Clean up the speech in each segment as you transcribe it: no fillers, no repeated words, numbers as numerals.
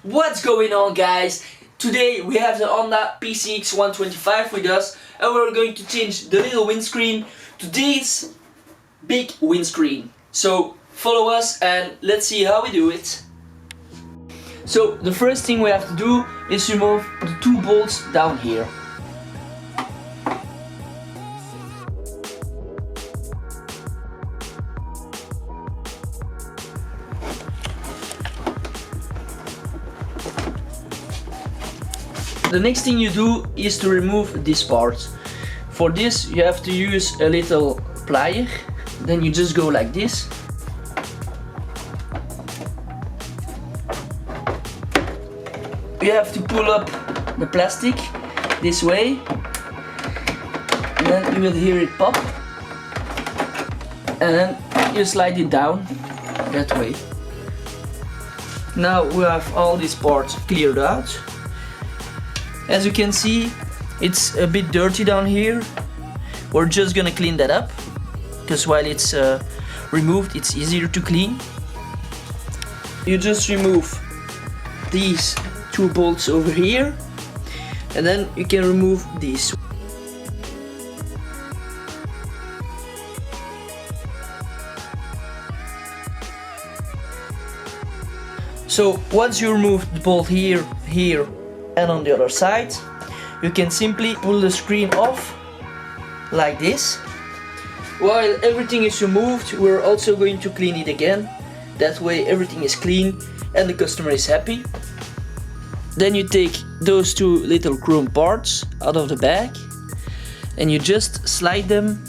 What's going on, guys? Today we have the Honda PCX 125 with us, and we're going to change the little windscreen to this big windscreen. So follow us and let's see how we do it. So the first thing we have to do is remove the two bolts down here. The next thing you do is to remove this part. For this you have to use a little plier. Then you just go like this. You have to pull up the plastic this way. And then you will hear it pop. And then you slide it down that way. Now we have all these parts cleared out. As you can see, it's a bit dirty down here. We're just gonna clean that up, because while it's removed, it's easier to clean. You just remove these two bolts over here, and then you can remove these. So once you remove the bolt here, here, and on the other side, you can simply pull the screen off like this. While everything is removed, we're also going to clean it again. That way everything is clean and the customer is happy. Then you take those two little chrome parts out of the bag and you just slide them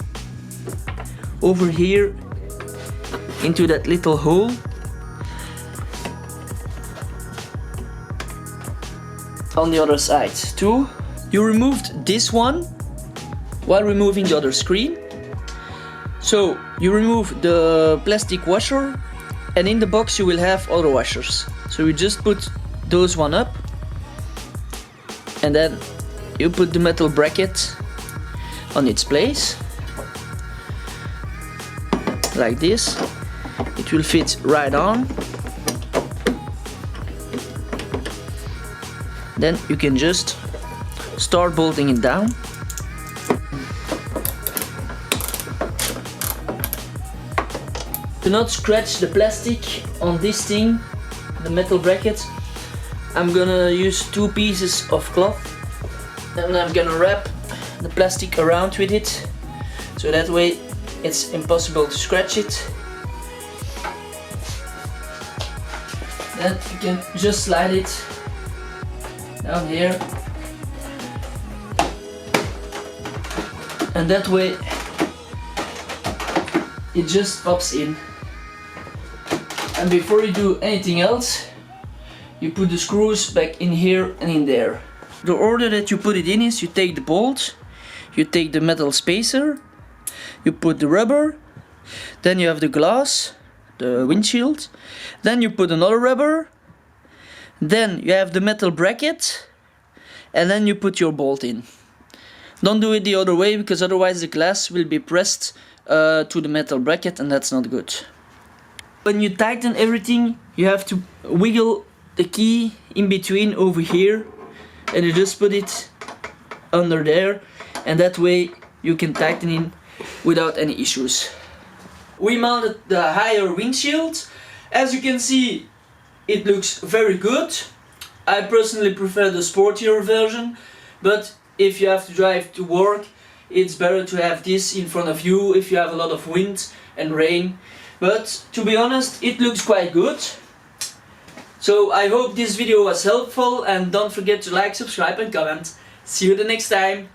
over here into that little hole. On the other side too. You removed this one while removing the other screen. So you remove the plastic washer, and in the box you will have other washers. So you just put those one up, and then you put the metal bracket on its place like this. It will fit right on. Then you can just start bolting it down. To not scratch the plastic on this thing, the metal bracket, I'm gonna use two pieces of cloth and I'm gonna wrap the plastic around with it, so that way it's impossible to scratch it. Then you can just slide it down here, and that way it just pops in. And before you do anything else, you put the screws back in here and in there. The order that you put it in is: you take the bolt, you take the metal spacer, you put the rubber, then you have the glass, the windshield, then you put another rubber, then you have the metal bracket, and then you put your bolt in. Don't do it the other way, because otherwise the glass will be pressed to the metal bracket, and that's not good. When you tighten everything, you have to wiggle the key in between over here, and you just put it under there, and that way you can tighten it without any issues. We mounted the higher windshield. As you can see, it looks very good. I personally prefer the sportier version, but if you have to drive to work, it's better to have this in front of you if you have a lot of wind and rain. But to be honest, it looks quite good. So I hope this video was helpful, and don't forget to like, subscribe and comment. See you the next time.